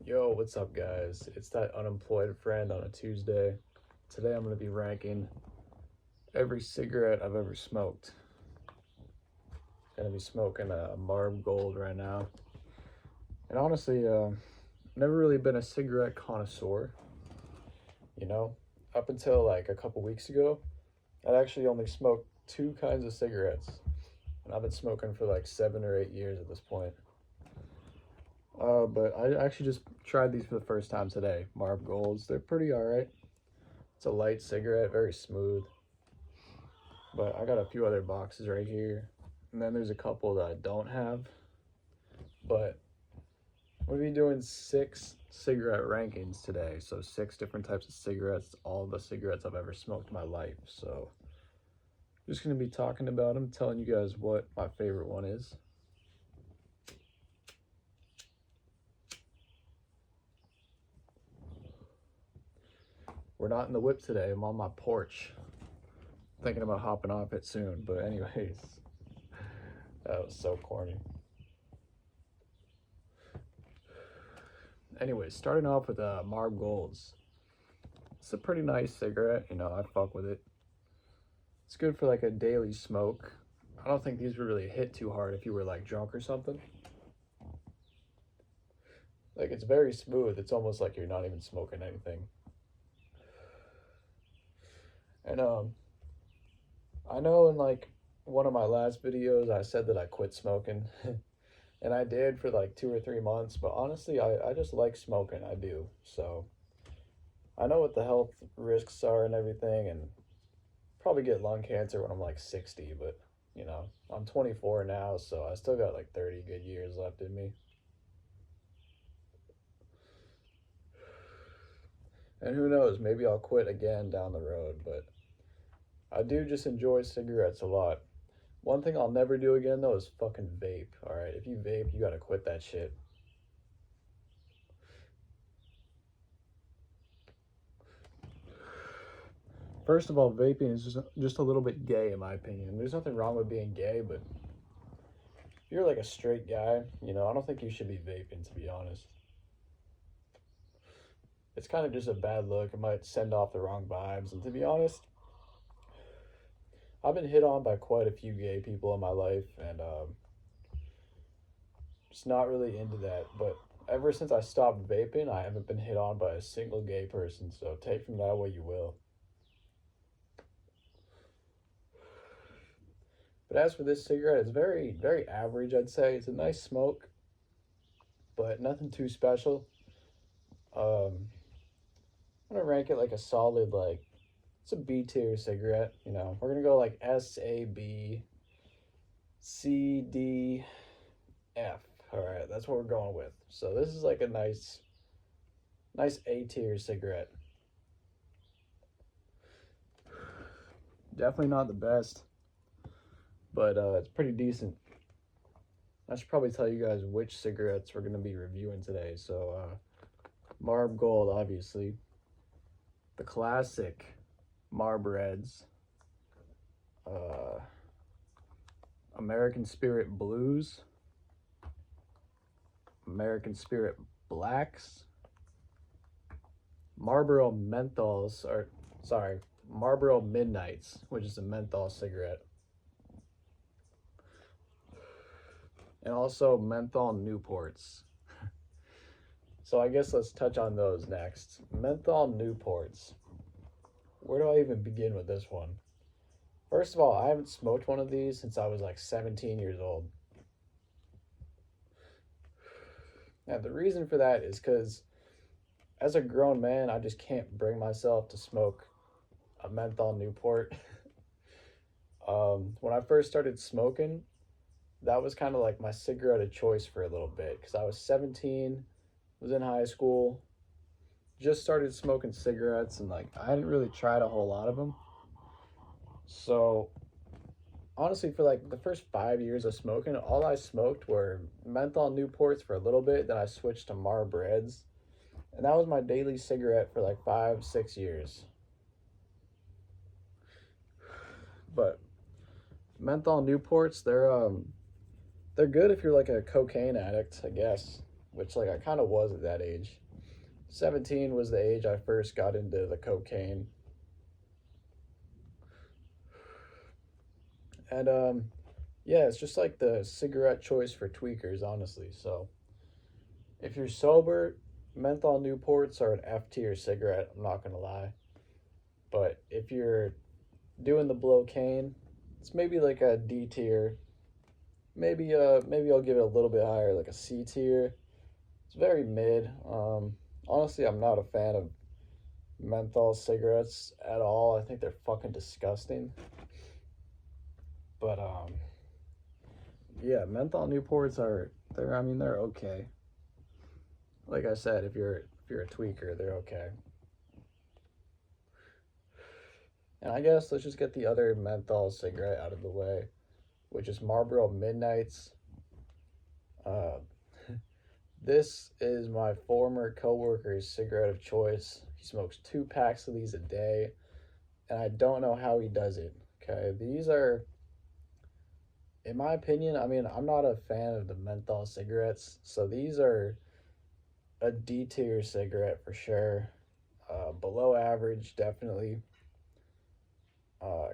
Yo, what's up, guys? It's that unemployed friend on a Tuesday. Today I'm going to be ranking every cigarette I've ever smoked. Gonna be smoking a Marb Gold right now. And honestly, never really been a cigarette connoisseur, you know? Up until like a couple weeks ago, I'd actually only smoked two kinds of cigarettes. And I've been smoking for like 7 or 8 years at this point. But I actually just tried these for the first time today. Marb Golds. They're pretty alright. It's a light cigarette, very smooth. But I got a few other boxes right here. And then there's a couple that I don't have. But we'll be doing 6 cigarette rankings today. So 6 different types of cigarettes, all the cigarettes I've ever smoked in my life. So just going to be talking about them, telling you guys what my favorite one is. We're not in the whip today. I'm on my porch. Thinking about hopping off it soon. But anyways, that was so corny. Anyways, starting off with Marb Golds. It's a pretty nice cigarette, you know, I fuck with it. It's good for like a daily smoke. I don't think these would really hit too hard if you were like drunk or something. Like, it's very smooth. It's almost like you're not even smoking anything. And I know in like one of my last videos I said that I quit smoking. And I did for like 2 or 3 months, but honestly I just like smoking. I do. So I know what the health risks are and everything, and probably get lung cancer when I'm like 60, but you know, I'm 24 now, so I still got like 30 good years left in me. And who knows, maybe I'll quit again down the road, but I do just enjoy cigarettes a lot. One thing I'll never do again though is fucking vape. All right, if you vape, you gotta quit that shit. First of all, vaping is just a little bit gay in my opinion. There's nothing wrong with being gay, but if you're like a straight guy, you know, I don't think you should be vaping, to be honest. It's kind of just a bad look. It might send off the wrong vibes, and to be honest, I've been hit on by quite a few gay people in my life, and just not really into that. But ever since I stopped vaping, I haven't been hit on by a single gay person, so take from that what you will. But as for this cigarette, it's very, very average, I'd say. It's a nice smoke, but nothing too special. I'm gonna rank it like a solid, like, it's a B tier cigarette. You know, we're gonna go like S, A, B, C, D, F. All right, that's what we're going with. So this is like a nice A tier cigarette. Definitely not the best, but it's pretty decent. I should probably tell you guys which cigarettes we're gonna be reviewing today. So Marb Gold, obviously. The classic Marb Reds. American Spirit Blues. American Spirit Blacks. Marlboro Menthols, or sorry, Marlboro Midnights, which is a menthol cigarette. And also menthol Newports. So I guess let's touch on those next. Menthol Newports. Where do I even begin with this one? First of all, I haven't smoked one of these since I was like 17 years old. And the reason for that is because as a grown man, I just can't bring myself to smoke a menthol Newport. When I first started smoking, that was kind of like my cigarette of choice for a little bit, because I was 17, was in high school, just started smoking cigarettes, and like I hadn't really tried a whole lot of them. So honestly, for like the first 5 years of smoking, all I smoked were menthol Newports for a little bit. Then I switched to Marb Reds, and that was my daily cigarette for like 5, 6 years. But menthol Newports, they're good if you're like a cocaine addict, I guess. which like I kind of was at that age. 17 was the age I first got into the cocaine. And yeah, it's just like the cigarette choice for tweakers, honestly. So if you're sober, menthol Newports are an F tier cigarette, I'm not gonna lie. But if you're doing the blow cane, it's maybe like a D tier. Maybe I'll give it a little bit higher, like a C tier. It's very mid. Honestly, I'm not a fan of menthol cigarettes at all. I think they're fucking disgusting. But yeah, menthol Newports are they're okay. Like I said, if you're a tweaker, they're okay. And I guess let's just get the other menthol cigarette out of the way, which is Marlboro Midnights. Uh, this is my former coworker's cigarette of choice. He smokes 2 packs of these a day, and I don't know how he does it. Okay, these are, in my opinion, I mean, I'm not a fan of the menthol cigarettes, so these are a D tier cigarette for sure. Below average, definitely.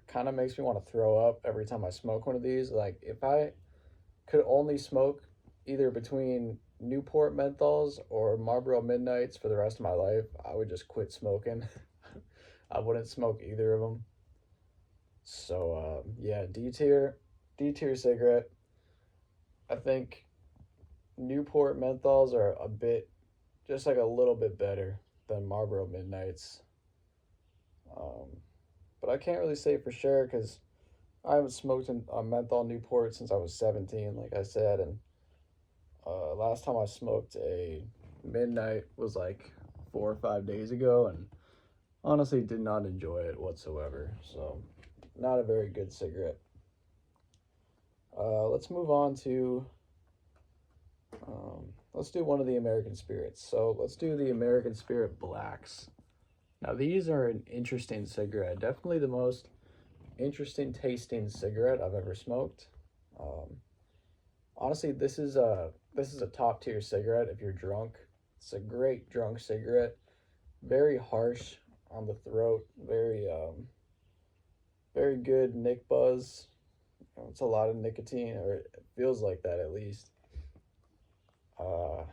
Kind of makes me want to throw up every time I smoke one of these. Like, if I could only smoke either between Newport menthols or Marlboro Midnights for the rest of my life, I would just quit smoking. I wouldn't smoke either of them. So, yeah, D tier cigarette. I think Newport menthols are a bit, just like a little bit better than Marlboro Midnights. Um, but I can't really say for sure because I haven't smoked a menthol Newport since I was 17, like I said, and last time I smoked a midnight was like 4 or 5 days ago, and honestly did not enjoy it whatsoever. So, not a very good cigarette. Let's move on to let's do one of the American Spirits. So let's do the American Spirit Blacks. Now these are an interesting cigarette. Definitely the most interesting tasting cigarette I've ever smoked. Um, Honestly, this is a top tier cigarette if you're drunk. It's a great drunk cigarette. Very harsh on the throat. Very good nick buzz. It's a lot of nicotine, or it feels like that at least. Uh,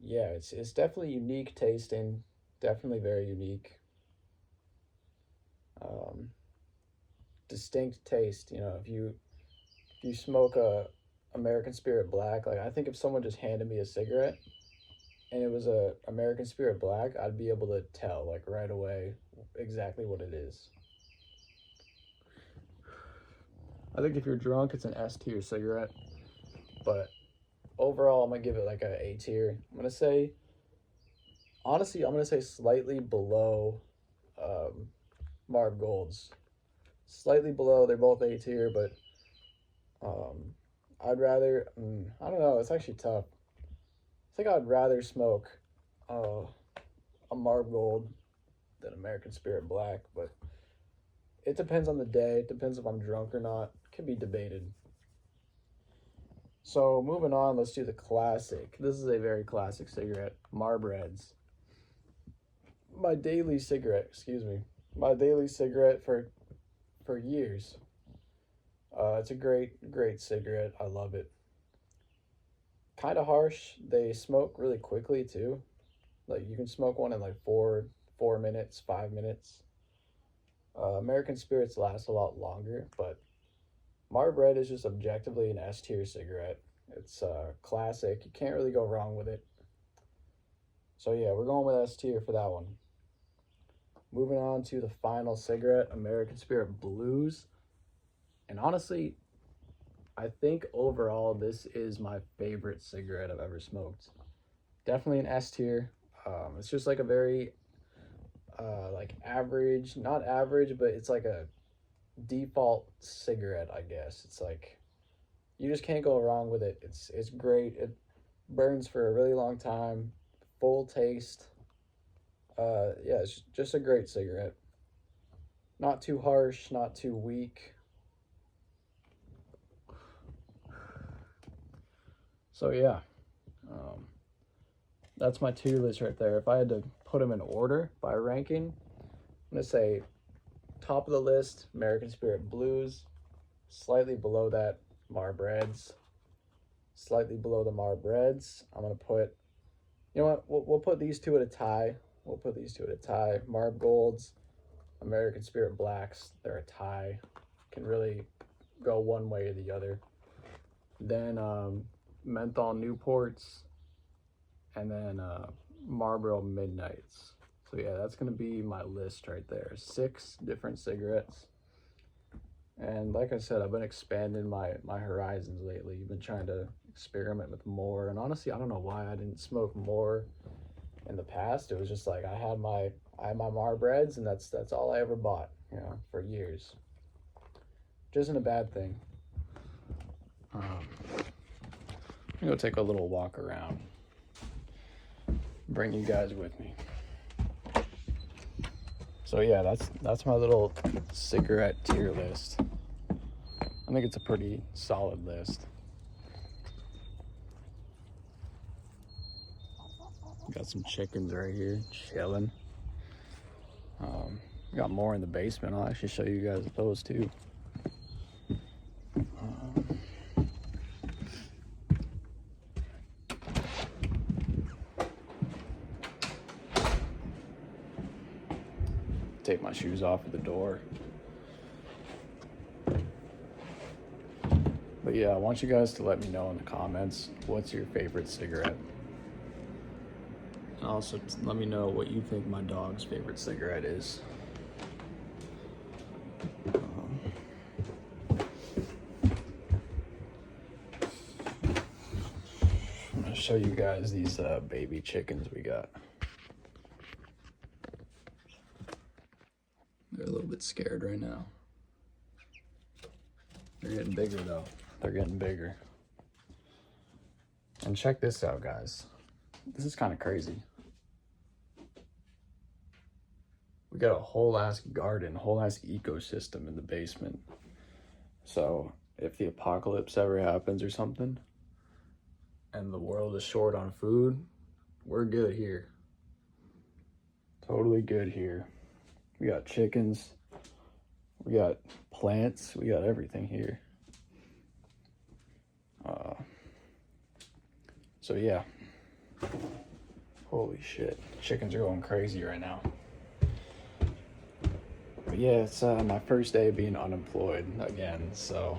yeah, it's definitely unique tasting. Definitely very unique. Um, Distinct taste. If you smoke a American Spirit Black, like I think if someone just handed me a cigarette and it was a American Spirit Black, I'd be able to tell like right away exactly what it is. I think if you're drunk, it's an S tier cigarette, but overall, I'm gonna give it like a tier. I'm gonna say slightly below um, Marb Gold's, slightly below. They're both A tier, but um, I don't know. It's actually tough. I think I'd rather smoke uh, a Marb Gold than American Spirit Black, but it depends on the day. It depends if I'm drunk or not. It can be debated. So moving on, let's do the classic. This is a very classic cigarette, Marb Reds. My daily cigarette, excuse me, my daily cigarette for years. It's a great cigarette. I love it. Kind of harsh. They smoke really quickly too. Like you can smoke one in like 4 minutes, 5 minutes. American Spirits last a lot longer, but Marb Red is just objectively an S tier cigarette. It's classic. You can't really go wrong with it. So yeah, we're going with S tier for that one. Moving on to the final cigarette, American Spirit Blues. And honestly, I think overall this is my favorite cigarette I've ever smoked. Definitely an S tier. It's just like a very like average, not average, but it's like a default cigarette, I guess. It's like you just can't go wrong with it. It's great. It burns for a really long time. Full taste. Yeah, it's just a great cigarette. Not too harsh, not too weak. So yeah, um, that's my tier list right there. If I had to put them in order by ranking, I'm gonna say top of the list, American Spirit Blues. Slightly below that, Marb Reds. Slightly below the Marb Reds, I'm gonna put, you know what, we'll put these two at a tie. We'll put these two at a tie. Marb Golds, American Spirit Blacks, they're a tie. Can really go one way or the other. Then Menthol Newports, and then Marlboro Midnights. So yeah, that's gonna be my list right there. 6 different cigarettes. And like I said, I've been expanding my horizons lately. I've been trying to experiment with more. And honestly, I don't know why I didn't smoke more in the past. It was just like I had my Marb Reds, and that's all I ever bought, you know, for years. Which isn't a bad thing. I'm gonna go take a little walk around. Bring you guys with me. So yeah, that's my little cigarette tier list. I think it's a pretty solid list. Got some chickens right here chilling. Got more in the basement. I'll actually show you guys those too. Take my shoes off at the door. But yeah, I want you guys to let me know in the comments, what's your favorite cigarette? And also let me know what you think my dog's favorite cigarette is. I'm gonna show you guys these baby chickens we got. They're a little bit scared right now. They're getting bigger though. They're getting bigger. And check this out, guys. This is kind of crazy. We got a whole ass garden, whole ass ecosystem in the basement. So if the apocalypse ever happens or something, and the world is short on food, we're good here. Totally good here. We got chickens, we got plants, we got everything here. So yeah, holy shit, chickens are going crazy right now. But yeah, it's my first day being unemployed again, so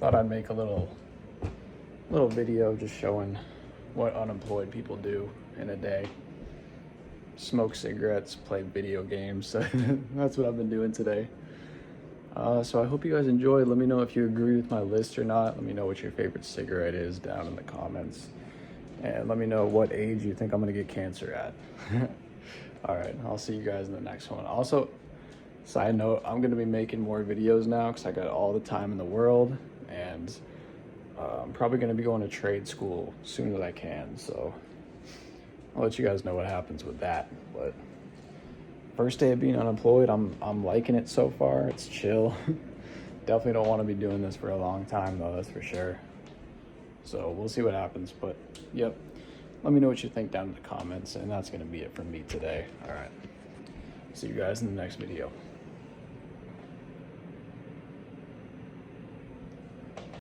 thought I'd make a little video just showing what unemployed people do in a day. Smoke cigarettes, play video games. So that's what I've been doing today. So I hope you guys enjoyed. Let me know if you agree with my list or not. Let me know what your favorite cigarette is down in the comments. And let me know what age you think I'm gonna get cancer at. All right, I'll see you guys in the next one. Also, side note, I'm gonna be making more videos now because I got all the time in the world, and I'm probably gonna be going to trade school as soon as I can. So I'll let you guys know what happens with that. But first day of being unemployed, I'm liking it so far. It's chill. Definitely don't want to be doing this for a long time though, that's for sure. So we'll see what happens, but yep. Let me know what you think down in the comments, and that's gonna be it from me today. All right. See you guys in the next video.